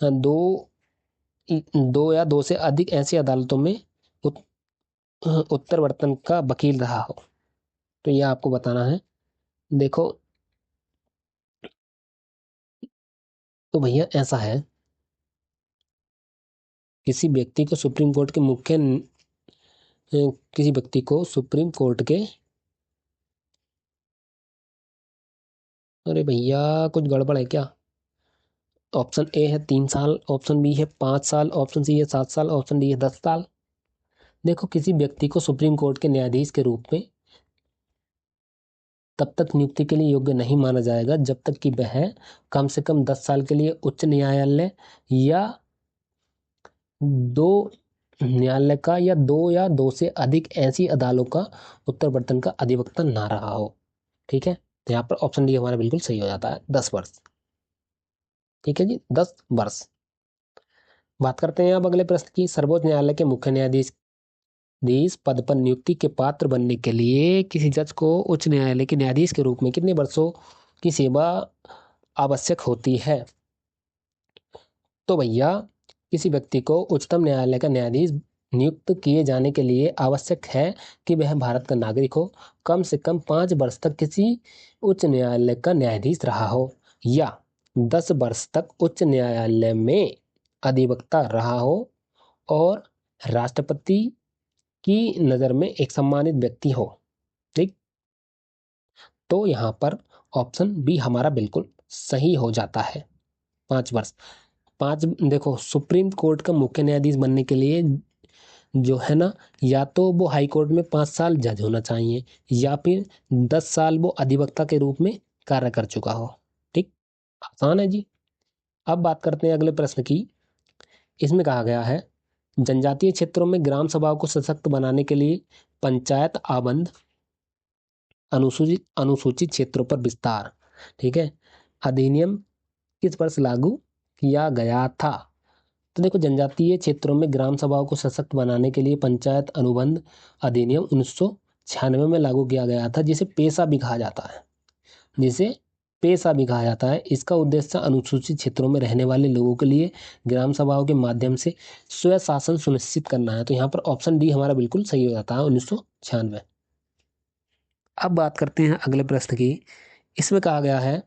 दो दो या दो से अधिक ऐसी अदालतों में उत, उत्तरवर्तन का वकील रहा हो। तो यह आपको बताना है। देखो, तो भैया ऐसा है, किसी व्यक्ति को सुप्रीम कोर्ट के किसी व्यक्ति को सुप्रीम कोर्ट के, अरे भैया कुछ गड़बड़ है क्या? ऑप्शन ए है 3 साल, ऑप्शन बी है 5 साल, ऑप्शन सी है 7 साल, ऑप्शन डी है 10 साल। देखो, किसी व्यक्ति को सुप्रीम कोर्ट के न्यायाधीश के रूप में तब तक नियुक्ति के लिए योग्य नहीं माना जाएगा जब तक कि वह कम से कम 10 साल के लिए उच्च न्यायालय या दो न्यायालय का या दो से अधिक ऐसी अदालतों का उत्तरवर्तन का अधिवक्ता ना रहा हो। ठीक है, तो यहाँ पर ऑप्शन डी हमारा बिल्कुल सही हो जाता है, 10 वर्ष। ठीक है जी, 10 वर्ष। बात करते हैं अब अगले प्रश्न की। सर्वोच्च न्यायालय के मुख्य न्यायाधीश पद पर नियुक्ति के पात्र बनने के लिए किसी जज को उच्च न्यायालय के न्यायाधीश के रूप में कितने वर्षों की सेवा आवश्यक होती है? तो भैया, किसी व्यक्ति को उच्चतम न्यायालय का न्यायाधीश नियुक्त किए जाने के लिए आवश्यक है कि वह भारत का नागरिक हो, कम से कम 5 वर्ष तक किसी उच्च न्यायालय का न्यायाधीश रहा हो, या 10 वर्ष तक उच्च न्यायालय में अधिवक्ता रहा हो, और राष्ट्रपति की नज़र में एक सम्मानित व्यक्ति हो। ठीक, तो यहाँ पर ऑप्शन बी हमारा बिल्कुल सही हो जाता है, 5 वर्ष। 5, देखो, सुप्रीम कोर्ट का मुख्य न्यायाधीश बनने के लिए जो है ना, या तो वो हाई कोर्ट में 5 साल जज होना चाहिए, या फिर 10 साल वो अधिवक्ता के रूप में कार्य कर चुका हो। ठीक, आसान है जी। अब बात करते हैं अगले प्रश्न की। इसमें कहा गया है, जनजातीय क्षेत्रों में ग्राम सभाओं को सशक्त बनाने के लिए पंचायत आबंद अनुसूचित क्षेत्रों पर विस्तार, ठीक है, अधिनियम किस वर्ष लागू किया गया था? तो देखो, जनजातीय क्षेत्रों में ग्राम सभाओं को सशक्त बनाने के लिए पंचायत अनुबंध अधिनियम 1996 में लागू किया गया था, जिसे पेशा भी कहा जाता है, जिसे पेशा भी कहा जाता है। इसका उद्देश्य अनुसूचित क्षेत्रों में रहने वाले लोगों के लिए ग्राम सभाओं के माध्यम से स्वयं शासन सुनिश्चित करना है। तो यहाँ पर ऑप्शन डी हमारा बिल्कुल सही हो जाता है, 1996। अब बात करते हैं अगले प्रश्न की। इसमें कहा गया है,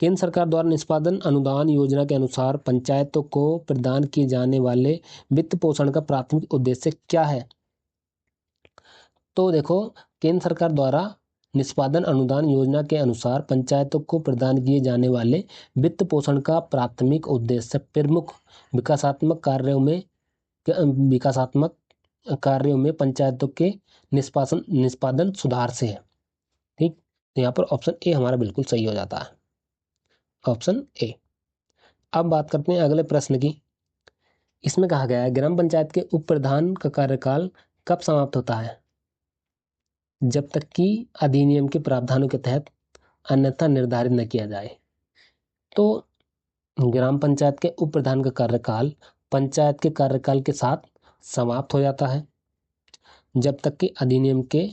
केंद्र सरकार द्वारा निष्पादन अनुदान योजना के अनुसार पंचायतों को प्रदान किए जाने वाले वित्त पोषण का प्राथमिक उद्देश्य क्या है? तो देखो, केंद्र सरकार द्वारा निष्पादन अनुदान योजना के अनुसार पंचायतों को प्रदान किए जाने वाले वित्त पोषण का प्राथमिक उद्देश्य प्रमुख विकासात्मक कार्यों में पंचायतों के निष्पादन सुधार से है। ठीक, तो यहाँ पर ऑप्शन ए हमारा बिल्कुल सही हो जाता है, ऑप्शन ए। अब बात करते हैं अगले प्रश्न की। इसमें कहा गया है, ग्राम पंचायत के उप प्रधान का कार्यकाल कब समाप्त होता है? जब तक कि अधिनियम के प्रावधानों के तहत अन्यथा निर्धारित न किया जाए। तो ग्राम पंचायत के उप प्रधान का कार्यकाल पंचायत के कार्यकाल के साथ समाप्त हो जाता है, जब तक कि अधिनियम के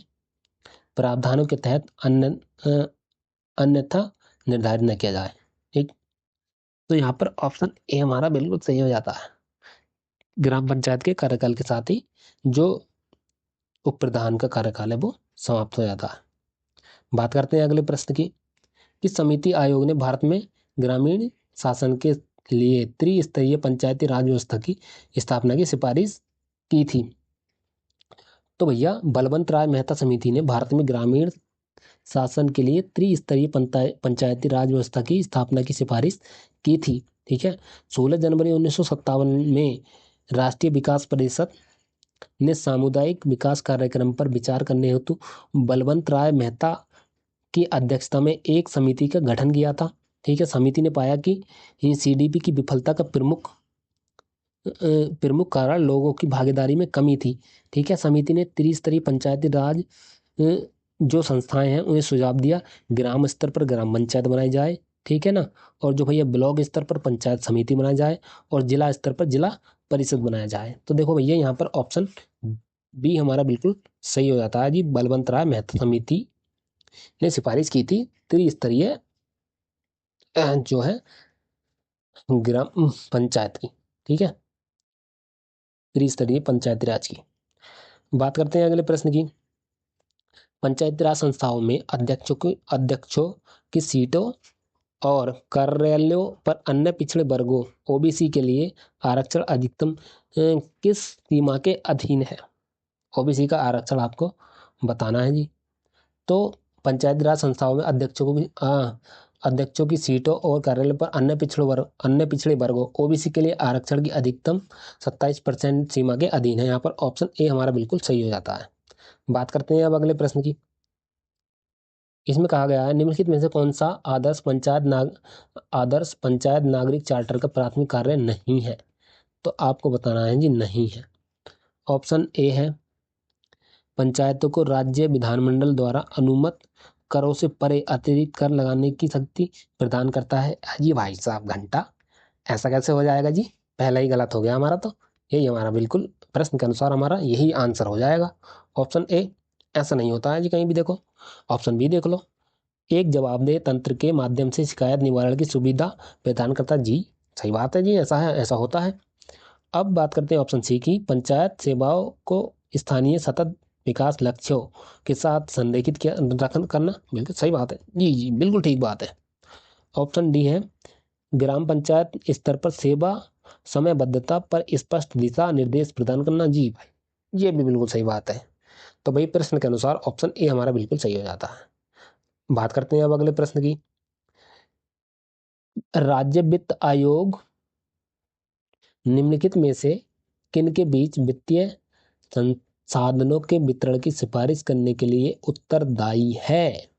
प्रावधानों के तहत अन्यथा निर्धारित न किया जाए। ठीक, तो यहाँ पर ऑप्शन ए हमारा बिल्कुल सही हो जाता है, ग्राम पंचायत के कार्यकाल के साथ ही जो उप प्रधान का कार्यकाल है वो समाप्त हो जाता है। बात करते हैं अगले प्रश्न की, कि समिति आयोग ने भारत में ग्रामीण शासन के लिए त्रिस्तरीय पंचायती राज व्यवस्था की स्थापना की सिफारिश की थी। तो भैया, बलवंत राय मेहता समिति ने भारत में ग्रामीण शासन के लिए त्रिस्तरीय पंचायती राज व्यवस्था की स्थापना की सिफारिश की थी। ठीक है, 16 जनवरी 1957 में राष्ट्रीय विकास परिषद ने सामुदायिक विकास कार्यक्रम पर विचार करने हेतु बलवंत राय मेहता की अध्यक्षता में एक समिति का गठन किया था। ठीक है, समिति ने पाया कि सीडीपी की विफलता का प्रमुख कारण लोगों की भागीदारी में कमी थी। ठीक है, समिति ने त्रिस्तरीय पंचायती राज जो संस्थाएं हैं उन्हें सुझाव दिया, ग्राम स्तर पर ग्राम पंचायत बनाई जाए, ठीक है ना, और जो भैया ब्लॉक स्तर पर पंचायत समिति बनाई जाए, और जिला स्तर पर जिला परिषद बनाया जाए। तो देखो भैया, यहाँ पर ऑप्शन बी हमारा बिल्कुल सही हो जाता है जी, बलवंत राय मेहता समिति ने सिफारिश की थी त्रिस्तरीय जो है ग्राम पंचायत की। ठीक है, त्रिस्तरीय पंचायती राज की। बात करते हैं अगले प्रश्न की। पंचायती राज संस्थाओं में अध्यक्षों की सीटों और कार्यालयों पर अन्य पिछड़े वर्गों ओबीसी के लिए आरक्षण अधिकतम किस सीमा के अधीन है? ओबीसी का आरक्षण आपको बताना है जी। तो पंचायती राज संस्थाओं में अध्यक्षों की सीटों और कार्यालय पर अन्य पिछड़े वर्गों ओबीसी के लिए आरक्षण की अधिकतम 27% सीमा के अधीन है। यहाँ पर ऑप्शन ए हमारा बिल्कुल सही हो जाता है। बात करते हैं अब अगले प्रश्न की। इसमें कहा गया है निम्नलिखित में से कौन सा आदर्श पंचायत नागरिक चार्टर का प्राथमिक कार्य नहीं है? तो आपको बताना है जी नहीं है। ऑप्शन ए है पंचायतों को राज्य विधानमंडल द्वारा अनुमत करों से परे अतिरिक्त कर लगाने की शक्ति प्रदान करता है। जी भाई साहब घंटा, ऐसा कैसे हो जाएगा जी? पहला ही गलत हो गया हमारा, तो यही हमारा बिल्कुल प्रश्न के अनुसार हमारा यही आंसर हो जाएगा। ऑप्शन ए ऐसा नहीं होता है जी कहीं भी। देखो ऑप्शन बी देख लो, एक जवाबदेह तंत्र के माध्यम से शिकायत निवारण की सुविधा प्रदान करता। जी सही बात है जी, ऐसा है, ऐसा होता है। अब बात करते हैं ऑप्शन सी की, पंचायत सेवाओं को स्थानीय सतत विकास लक्ष्यों के साथ संरेखित करना। बिल्कुल सही बात है जी, जी बिल्कुल ठीक बात है। ऑप्शन डी है ग्राम पंचायत स्तर पर सेवा समयबद्धता पर स्पष्ट दिशा निर्देश प्रदान करना। जी भाई ये भी बिल्कुल सही बात है। तो भाई प्रश्न के अनुसार ऑप्शन ए हमारा बिल्कुल सही हो जाता है। बात करते हैं अब अगले प्रश्न की। राज्य वित्त आयोग निम्नलिखित में से किन के बीच वित्तीय संसाधनों के वितरण की सिफारिश करने के लिए उत्तरदायी है?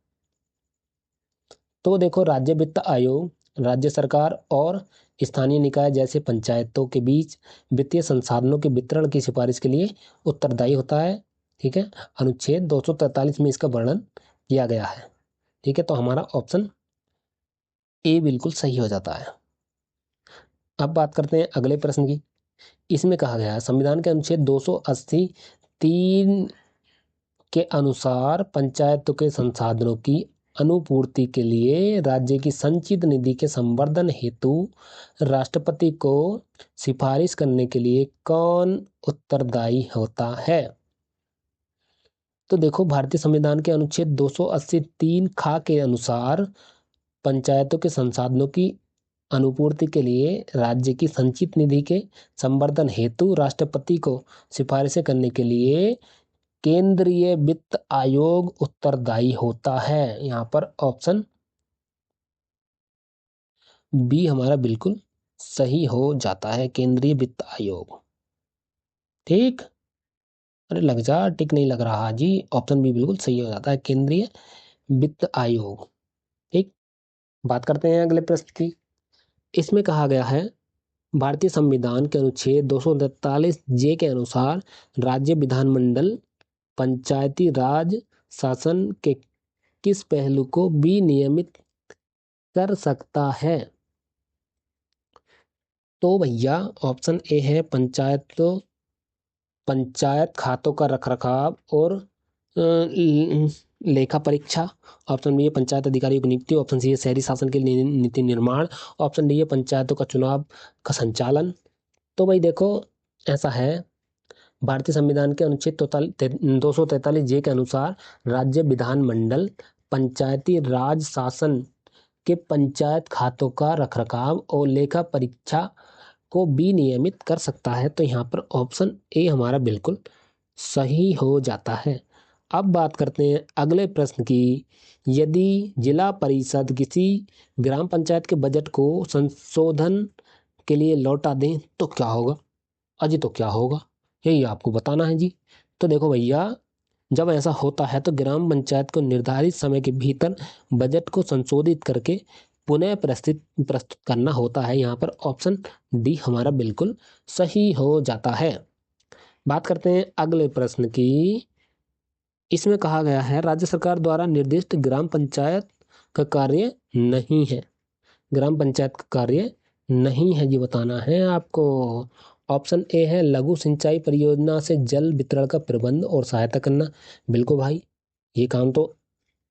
तो देखो राज्य वित्त आयोग राज्य सरकार और स्थानीय निकाय जैसे पंचायतों के बीच वित्तीय संसाधनों के वितरण की सिफारिश के लिए उत्तरदायी होता है। ठीक है, अनुच्छेद 243 में इसका वर्णन किया गया है। ठीक है, तो हमारा ऑप्शन ए बिल्कुल सही हो जाता है। अब बात करते हैं अगले प्रश्न की। इसमें कहा गया है संविधान के अनुच्छेद 280(3) के अनुसार पंचायतों के संसाधनों की अनुपूर्ति के लिए राज्य की संचित निधि के संवर्धन हेतु राष्ट्रपति को सिफारिश करने के लिए कौन उत्तरदायी होता है? तो देखो भारतीय संविधान के अनुच्छेद 280(3) खा के अनुसार पंचायतों के संसाधनों की अनुपूर्ति के लिए राज्य की संचित निधि के संवर्धन हेतु राष्ट्रपति को सिफारिशें करने के लिए केंद्रीय वित्त आयोग उत्तरदायी होता है। यहाँ पर ऑप्शन बी हमारा बिल्कुल सही हो जाता है, केंद्रीय वित्त आयोग। ठीक, अरे लग जा, टिक नहीं लग रहा जी, ऑप्शन बी बिल्कुल सही हो जाता है, केंद्रीय वित्त आयोग। ठीक, बात करते हैं अगले प्रश्न की। इसमें कहा गया है भारतीय संविधान के अनुच्छेद 243 जे के अनुसार राज्य विधानमंडल पंचायती राज शासन के किस पहलू को विनियमित कर सकता है? तो भैया ऑप्शन ए है पंचायत खातों का रखरखाव और लेखा परीक्षा। ऑप्शन बी है पंचायत अधिकारियों की नियुक्ति। ऑप्शन सी है शहरी शासन के लिए नीति निर्माण। ऑप्शन डी है पंचायतों का चुनाव का संचालन। तो भाई देखो ऐसा है, भारतीय संविधान के अनुच्छेद 243 जे के अनुसार राज्य विधानमंडल पंचायती राज शासन के पंचायत खातों का रखरखाव और लेखा परीक्षा को विनियमित कर सकता है। तो यहाँ पर ऑप्शन ए हमारा बिल्कुल सही हो जाता है। अब बात करते हैं अगले प्रश्न की। यदि जिला परिषद किसी ग्राम पंचायत के बजट को संशोधन के लिए लौटा दें तो क्या होगा? अजी तो क्या होगा, यही आपको बताना है जी। तो देखो भैया, जब ऐसा होता है तो ग्राम पंचायत को निर्धारित समय के भीतर बजट को संशोधित करके पुनः प्रस्तुत करना होता है। यहाँ पर ऑप्शन डी हमारा बिल्कुल सही हो जाता है। बात करते हैं अगले प्रश्न की। इसमें कहा गया है राज्य सरकार द्वारा निर्दिष्ट ग्राम पंचायत का कार्य नहीं है। ग्राम पंचायत का कार्य नहीं है जी, बताना है आपको। ऑप्शन ए है लघु सिंचाई परियोजना से जल वितरण का प्रबंध और सहायता करना। बिल्कुल भाई, ये काम तो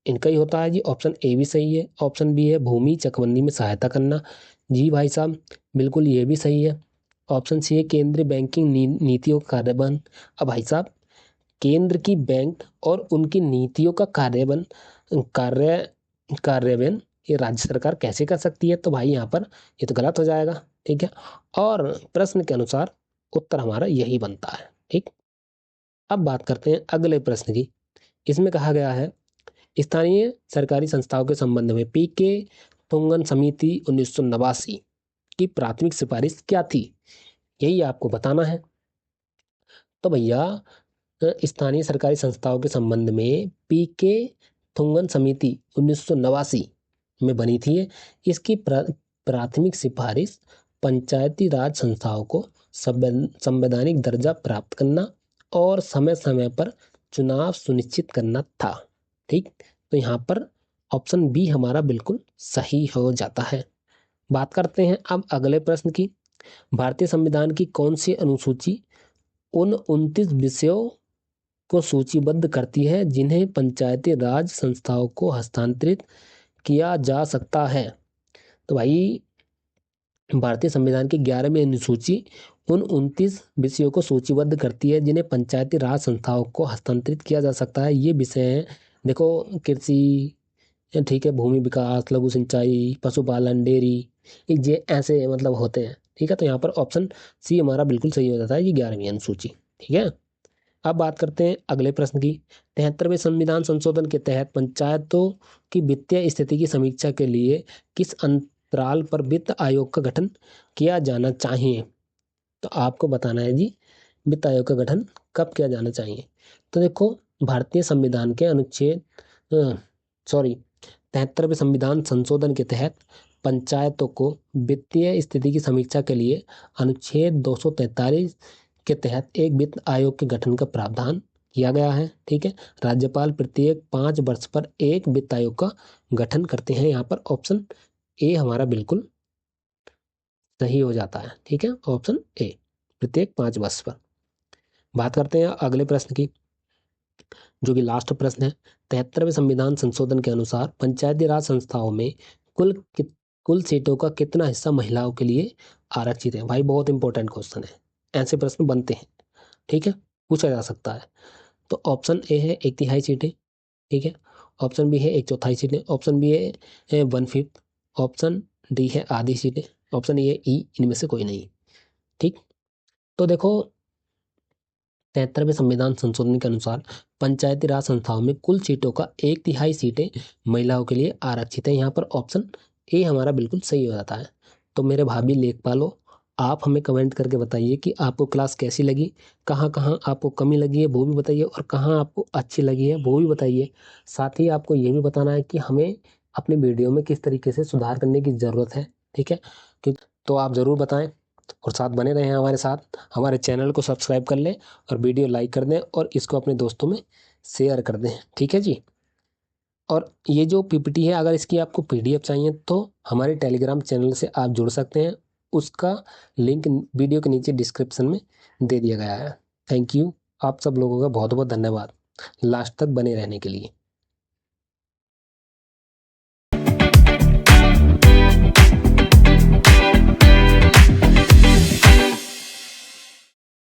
इनका ही होता है जी, ऑप्शन ए भी सही है। ऑप्शन बी है भूमि चकबंदी में सहायता करना। जी भाई साहब बिल्कुल ये भी सही है। ऑप्शन सी है केंद्रीय बैंकिंग नीतियों का कार्यान्वयन। अब भाई साहब केंद्र की बैंक और उनकी नीतियों का कार्यान्वयन ये राज्य सरकार कैसे कर सकती है? तो भाई यहाँ पर ये तो गलत हो जाएगा। ठीक है, और प्रश्न के अनुसार उत्तर हमारा यही बनता है। ठीक, अब बात करते हैं अगले प्रश्न की। इसमें कहा गया है स्थानीय सरकारी संस्थाओं के संबंध में पीके थुंगन समिति 1989 की प्राथमिक सिफारिश क्या थी, यही आपको बताना है। तो भैया स्थानीय सरकारी संस्थाओं के संबंध में पीके थुंगन समिति 1989 में बनी थी। इसकी प्राथमिक सिफारिश पंचायती राज संस्थाओं को संवैधानिक दर्जा प्राप्त करना और समय समय पर चुनाव सुनिश्चित करना था। ठीक, तो यहाँ पर ऑप्शन बी हमारा बिल्कुल सही हो जाता है। बात करते हैं अब अगले प्रश्न की। भारतीय संविधान की कौन सी अनुसूची उन 29 विषयों को सूचीबद्ध करती है जिन्हें पंचायती राज संस्थाओं को हस्तांतरित किया जा सकता है? तो भाई भारतीय संविधान की 11वीं अनुसूची उन 29 विषयों को सूचीबद्ध करती है जिन्हें पंचायती राज संस्थाओं को हस्तांतरित किया जा सकता है। ये विषय हैं, देखो, कृषि, ठीक है, भूमि विकास, लघु सिंचाई, पशुपालन, डेयरी, ये ऐसे मतलब होते हैं। ठीक है, तो यहाँ पर ऑप्शन सी हमारा बिल्कुल सही हो जाता है, ये 11वीं अनुसूची। ठीक है, अब बात करते हैं अगले प्रश्न की। 73वें संविधान संशोधन के तहत पंचायतों की वित्तीय स्थिति की समीक्षा के लिए किस अंतराल पर वित्त आयोग का गठन किया जाना चाहिए? तो आपको बताना है जी, वित्त आयोग का गठन कब किया जाना चाहिए। तो देखो, भारतीय संविधान के अनुच्छेद 73वें संविधान संशोधन के तहत पंचायतों को वित्तीय स्थिति की समीक्षा के लिए अनुच्छेद 243 के तहत एक वित्त आयोग के गठन का प्रावधान किया गया है। ठीक है, राज्यपाल प्रत्येक 5 वर्ष पर एक वित्त आयोग का गठन करते हैं। यहाँ पर ऑप्शन ए हमारा बिल्कुल सही हो जाता है। ठीक है, ऑप्शन ए, प्रत्येक 5 वर्ष पर। बात करते हैं अगले प्रश्न की, जो कि लास्ट प्रश्न है। 73वें संविधान संशोधन के अनुसार पंचायती राज संस्थाओं में कुल सीटों का कितना हिस्सा महिलाओं के लिए आरक्षित है? भाई बहुत इंपॉर्टेंट क्वेश्चन है, ऐसे प्रश्न बनते हैं। ठीक है, पूछा जा सकता है। तो ऑप्शन ए है 1/3 सीटें। ठीक है, ऑप्शन बी है 1/4 सीटें, ऑप्शन बी है 1/5, ऑप्शन डी है आधी सीटें, ऑप्शन ए ई, इनमें से कोई नहीं। ठीक, तो देखो, 73वें संविधान संशोधन के अनुसार पंचायती राज संस्थाओं में कुल सीटों का 1/3 सीटें महिलाओं के लिए आरक्षित है। यहाँ पर ऑप्शन ए हमारा बिल्कुल सही हो जाता है। तो मेरे भाभी लेखपालों, आप हमें कमेंट करके बताइए कि आपको क्लास कैसी लगी, कहाँ कहाँ आपको कमी लगी है वो भी बताइए, और कहाँ आपको अच्छी लगी है वो भी बताइए। साथ ही आपको ये भी बताना है कि हमें अपने वीडियो में किस तरीके से सुधार करने की ज़रूरत है। ठीक है, तो आप ज़रूर बताएं और साथ बने रहें हमारे साथ। हमारे चैनल को सब्सक्राइब कर लें और वीडियो लाइक कर दें और इसको अपने दोस्तों में शेयर कर दें। ठीक है जी, और ये जो पीपीटी है, अगर इसकी आपको पीडीएफ चाहिए तो हमारे टेलीग्राम चैनल से आप जुड़ सकते हैं। उसका लिंक वीडियो के नीचे डिस्क्रिप्शन में दे दिया गया है। थैंक यू, आप सब लोगों का बहुत बहुत धन्यवाद लास्ट तक बने रहने के लिए।